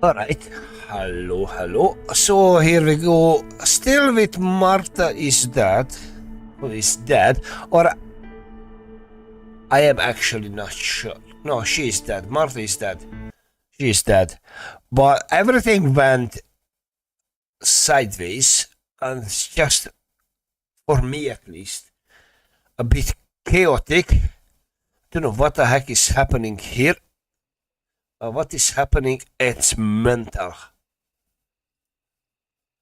Alright, hello, hello. So here we go. Still with Martha is dead. Who is dead? Or I am actually not sure. No, she is dead. Martha is dead. She is dead. But everything went sideways, and it's just, for me at least, a bit chaotic. Don't know what the heck is happening here. What is happening? It's mental.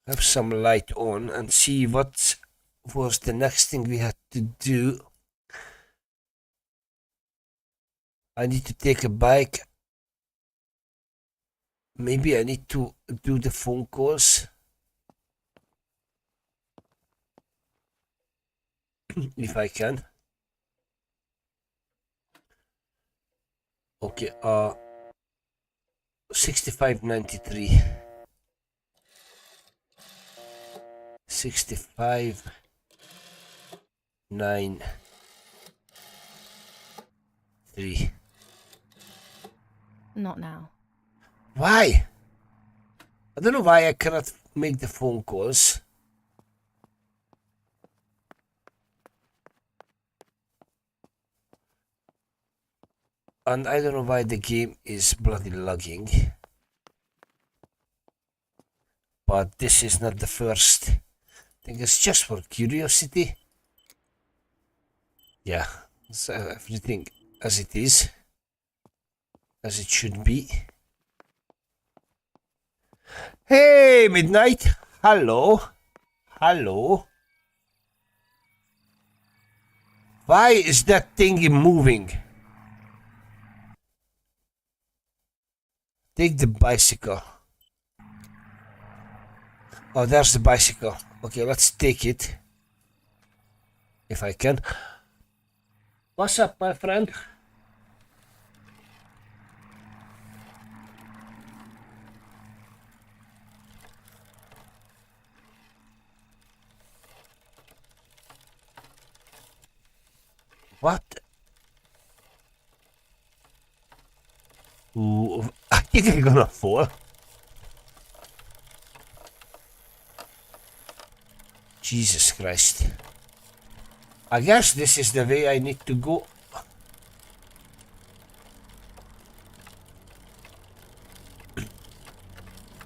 Have some light on and see what was the next thing we had to do. I need to take a bike. Maybe I need to do the phone calls. If I can. Okay, 6593. 6593. Not now. Why? I don't know why I cannot make the phone calls. And I don't know why the game is bloody lagging. But this is not the first. I think it's just for curiosity. Yeah, so everything as it is. As it should be. Hey, Midnight. Hello. Hello. Why is that thing moving? Take the bicycle. Oh, there's the bicycle. Okay, let's take it. If I can. What's up, my friend? What? Ooh, I think I'm gonna fall. Jesus Christ. I guess this is the way I need to go.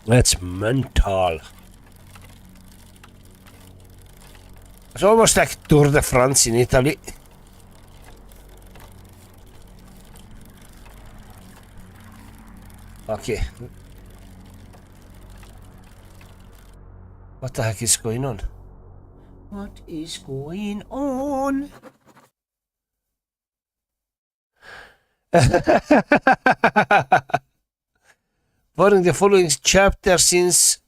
That's mental. It's almost like Tour de France in Italy. Okay. What the heck is going on? What is going on? Following the following chapter since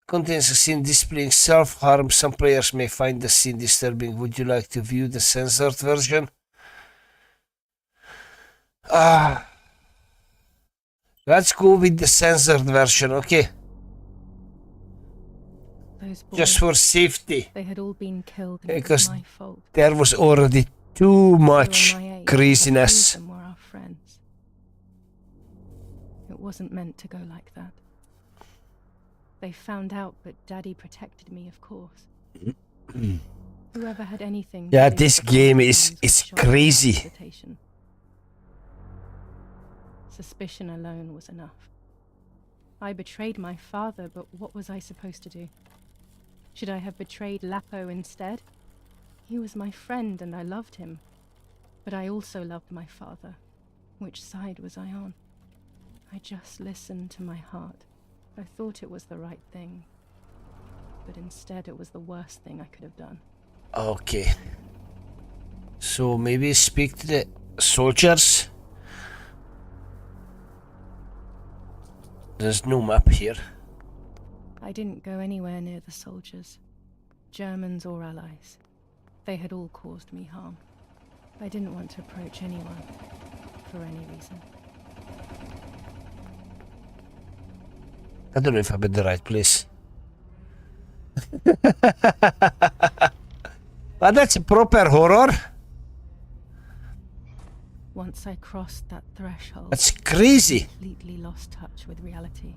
contains a scene displaying self-harm. Some players may find the scene disturbing. Would you like to view the censored version? Let's go with the censored version, okay? Those boys, just for safety. they had all been killed, and Because it was my fault. there was already too much They were my age, craziness. and were our friends. It wasn't meant to go like that. They found out, but Daddy protected me, of course. Whoever had anything. Yeah, to do this with the game Palestinians is was shot crazy. without hesitation. Suspicion alone was enough. I betrayed my father, but what was I supposed to do? Should I have betrayed Lapo instead? He was my friend and I loved him. But I also loved my father. Which side was I on? I just listened to my heart. I thought it was the right thing. But instead it was the worst thing I could have done. Okay. So maybe speak to the soldiers. There's no map here. I didn't go anywhere near the soldiers, Germans or allies. They had all caused me harm. I didn't want to approach anyone, for any reason. I don't know if I'm in the right place. But that's a proper horror. Once I crossed that threshold, That's crazy. I completely lost touch with reality.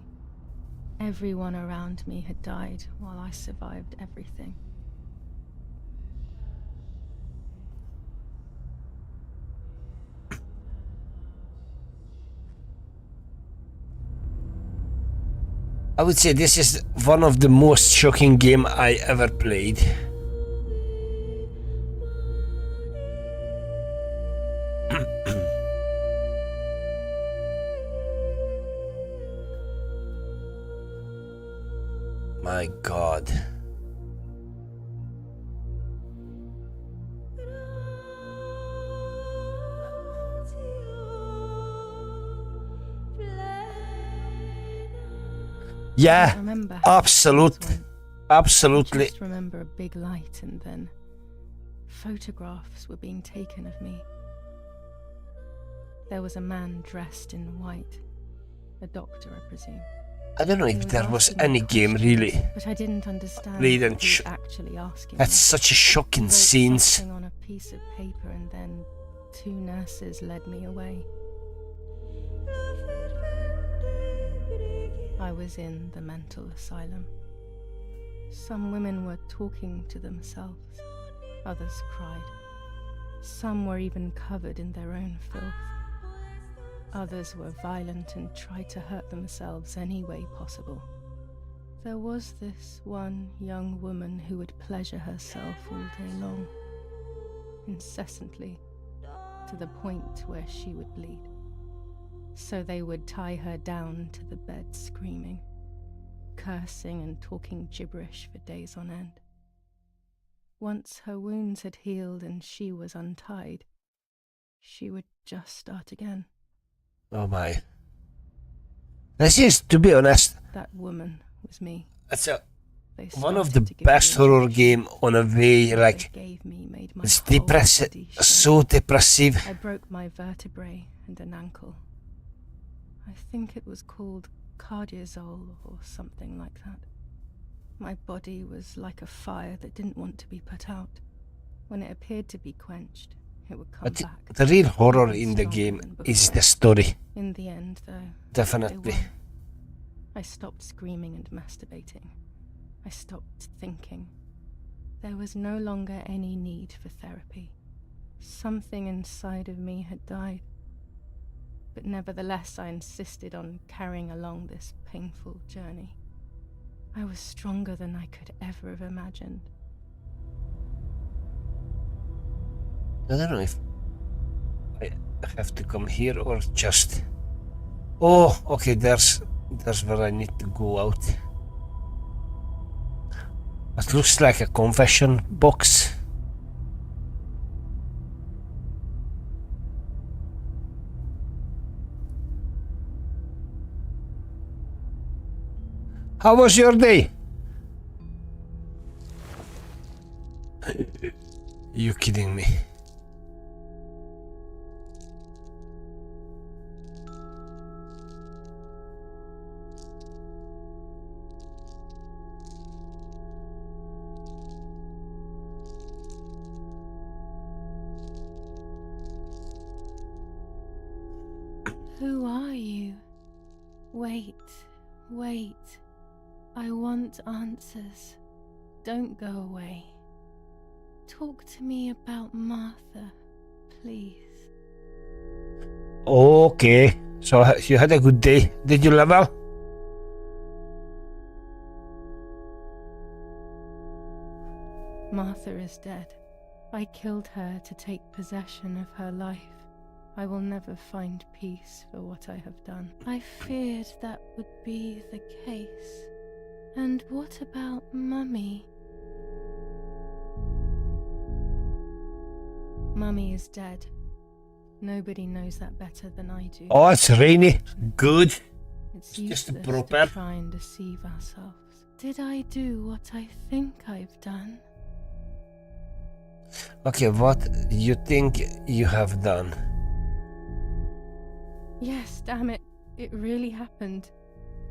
Everyone around me had died while I survived everything. I would say this is one of the most shocking game I ever played. My God. Yeah, absolutely. Absolutely. I just remember a big light, and then photographs were being taken of me. There was a man dressed in white, a doctor, I presume. I don't know if He there was asking me any game questions, really. but I didn't understand Played what and he was actually asking That's me. such a shocking He wrote scenes. something on a piece of paper, and then 2 nurses led me away. I was in the mental asylum. Some women were talking to themselves. Others cried. Some were even covered in their own filth. Others were violent and tried to hurt themselves any way possible. There was this one young woman who would pleasure herself all day long, incessantly, to the point where she would bleed. So they would tie her down to the bed screaming, cursing and talking gibberish for days on end. Once her wounds had healed and she was untied, she would just start again. Oh my. This is, to be honest, That woman was me. it's They one of started the to give me best horror game on a way, What like, they gave me made my it's whole depressive, body shake. so depressive. I broke my vertebrae and an ankle. I think it was called cardiazole or something like that. My body was like a fire that didn't want to be put out. When it appeared to be quenched, it would come But back. the real horror even in the stronger game than is before. the story. In the end, though, they Definitely. won. I stopped screaming and masturbating. I stopped thinking. There was no longer any need for therapy. Something inside of me had died. But nevertheless, I insisted on carrying along this painful journey. I was stronger than I could ever have imagined. I don't know if I have to come here or just... Oh, okay, there's where I need to go out. It looks like a confession box. How was your day? You kidding me? Who are you? Wait, wait. I want answers. Don't go away. Talk to me about Martha, please. Okay, so you had a good day. Did you level? Martha is dead. I killed her to take possession of her life. I will never find peace for what I have done. I feared that would be the case. And what about Mummy? Mummy is dead. Nobody knows that better than I do. Oh, it's rainy. Good. It's just a useless proper. to try and deceive ourselves. Did I do what I think I've done? Okay, what you think you have done? Yes, damn it. It really happened.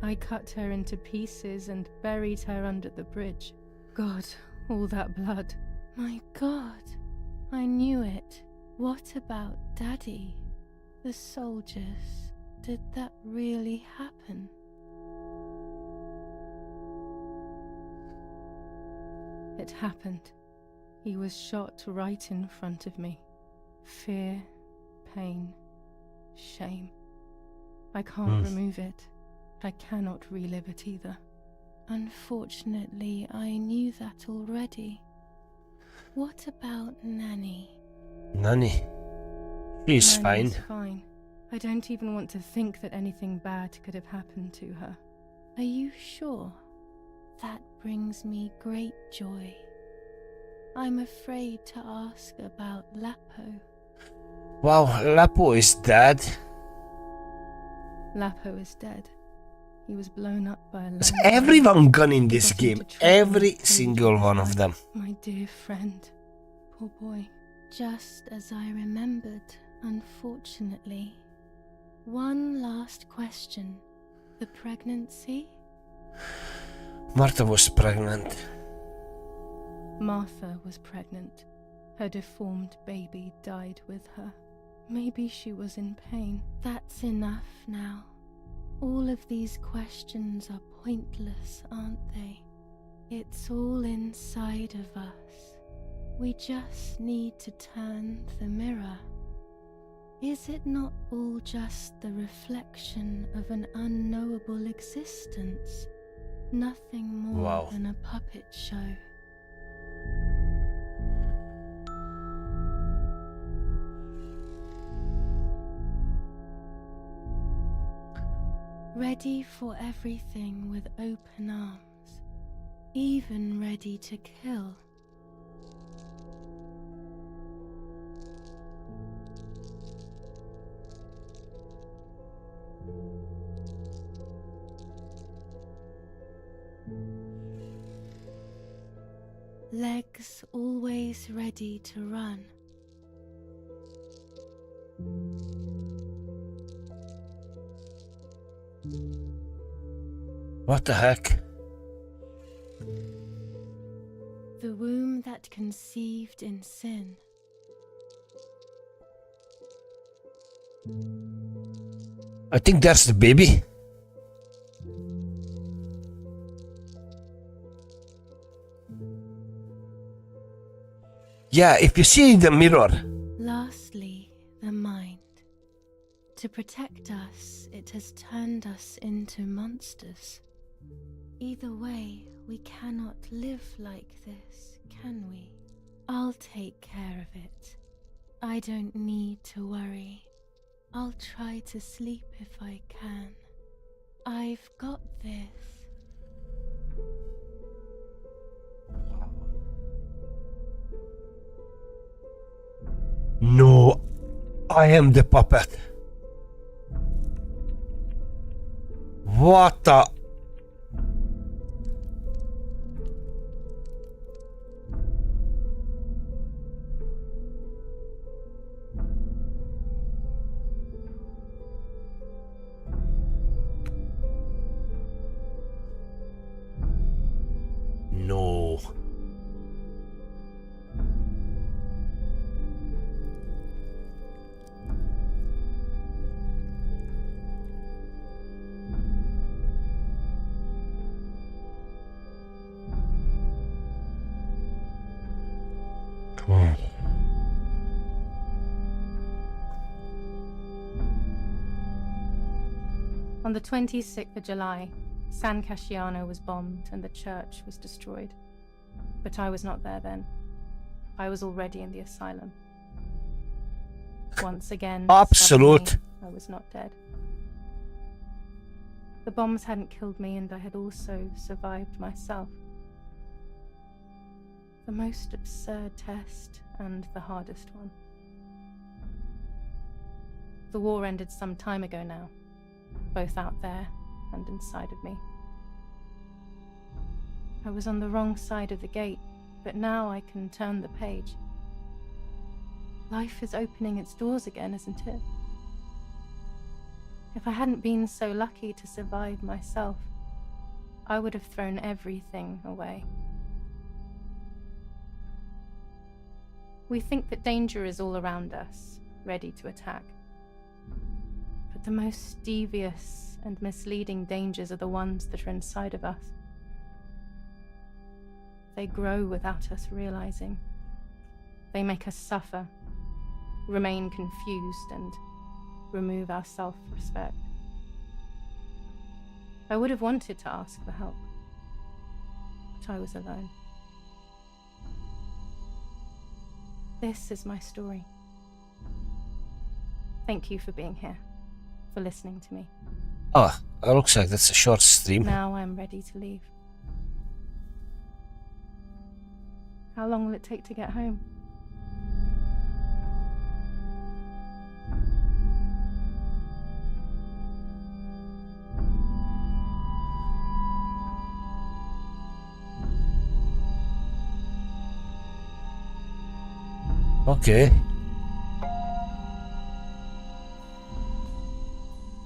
I cut her into pieces and buried her under the bridge. God, all that blood. My God, I knew it. What about Daddy? The soldiers? Did that really happen? It happened. He was shot right in front of me. Fear, pain, shame. I can't remove it, but I cannot relive it either. Unfortunately, I knew that already. What about Nanny? Nanny. She's fine. Nanny's fine. I don't even want to think that anything bad could have happened to her. Are you sure? That brings me great joy. I'm afraid to ask about Lapo. Wow, Lapo is dead. Lapo is dead. He was blown up by a Is landmine. everyone gone in this Got game? into trouble Every and single changed one his of them. life. My dear friend. Poor boy. Just as I remembered, unfortunately. One last question. The pregnancy? Martha was pregnant. Martha was pregnant. Her deformed baby died with her. Maybe she was in pain. That's enough now. All of these questions are pointless, aren't they? It's all inside of us. We just need to turn the mirror. Is it not all just the reflection of an unknowable existence? Nothing more than a puppet show. Ready for everything with open arms, even ready to kill. Legs always ready to run. What the heck? The womb that conceived in sin. I think that's the baby. Yeah, if you see in the mirror. Lastly, the mind. To protect us, it has turned us into monsters. Either way, we cannot live like this, can we? I'll take care of it. I don't need to worry. I'll try to sleep if I can. I've got this. No, I am the puppet. What the? No. On the 26th of July, San Casciano was bombed and the church was destroyed. But I was not there then. I was already in the asylum. Once again, Absolute. suddenly, I was not dead. The bombs hadn't killed me, and I had also survived myself. The most absurd test and the hardest one. The war ended some time ago now, both out there and inside of me. I was on the wrong side of the gate, but now I can turn the page. Life is opening its doors again, isn't it? If I hadn't been so lucky to survive myself, I would have thrown everything away. We think that danger is all around us, ready to attack. But the most devious and misleading dangers are the ones that are inside of us. They grow without us realizing. They make us suffer, remain confused, and remove our self-respect. I would have wanted to ask for help, but I was alone. This is my story. Thank you for being here, for listening to me. Oh, it looks like that's a short stream. Now I'm ready to leave. How long will it take to get home? Okay.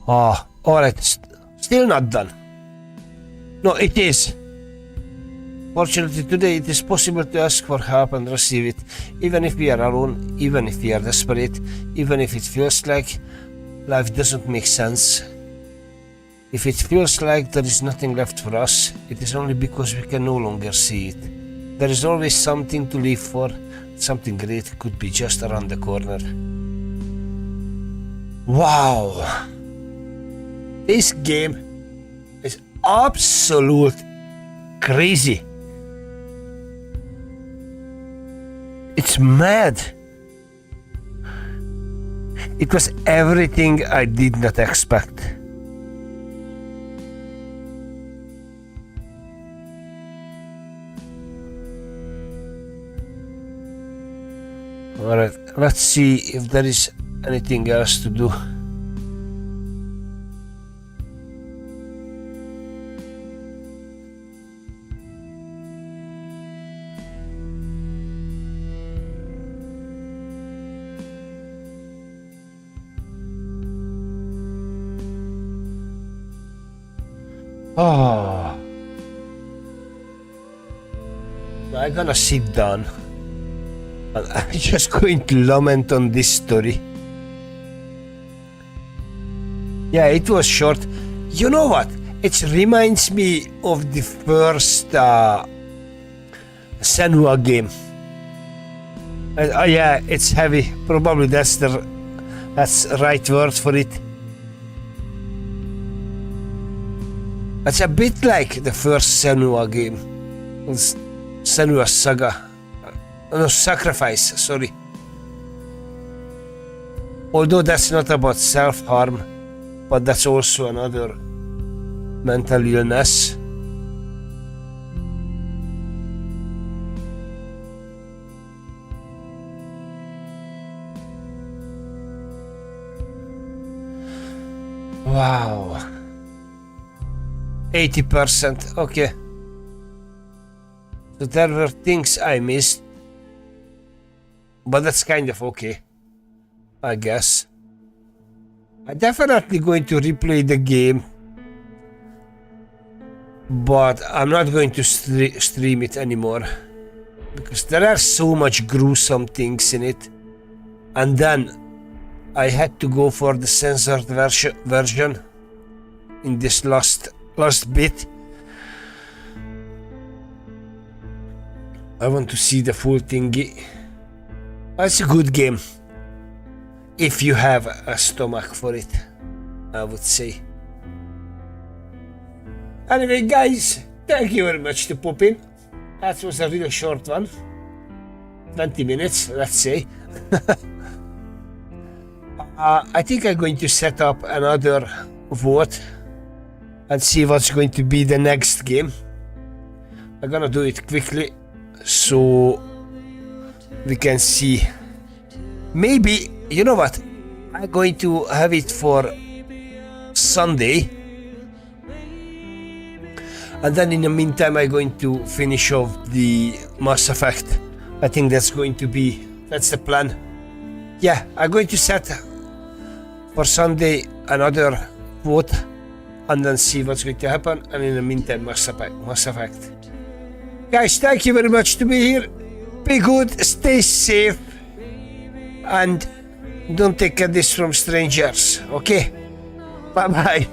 Oh, alright. Still not done. No, it is. Fortunately, today it is possible to ask for help and receive it, even if we are alone, even if we are desperate, even if it feels like life doesn't make sense. If it feels like there is nothing left for us, it is only because we can no longer see it. There is always something to live for. Something great could be just around the corner. Wow! This game is absolute crazy. It's mad. It was everything I did not expect. Alright, let's see if there is anything else to do. Oh, I'm gonna sit down. I'm just going to lament on this story. Yeah, it was short. You know what? It reminds me of the first Senua game. Yeah, it's heavy. Probably that's the right word for it. It's a bit like the first Senua game. It's Senua Saga. No, Sacrifice, sorry. Although that's not about self-harm, but that's also another mental illness. Wow. 80%, okay. So there were things I missed. But that's kind of okay, I guess. I'm definitely going to replay the game, but I'm not going to stream it anymore because there are so much gruesome things in it. And then I had to go for the censored version in this last bit. I want to see the full thingy. It's a good game, if you have a stomach for it, I would say. Anyway, guys, thank you very much to pop in. That was a really short one. 20 minutes, let's say. I think I'm going to set up another vote and see what's going to be the next game. I'm gonna do it quickly, so we can see. Maybe, you know what, I'm going to have it for Sunday, and then in the meantime I'm going to finish off the Mass Effect. I think that's the plan. Yeah, I'm going to set for Sunday another vote and then see what's going to happen, and in the meantime Mass Effect. Guys, thank you very much to be here. Be good, stay safe, and don't take this from strangers, okay? Bye bye.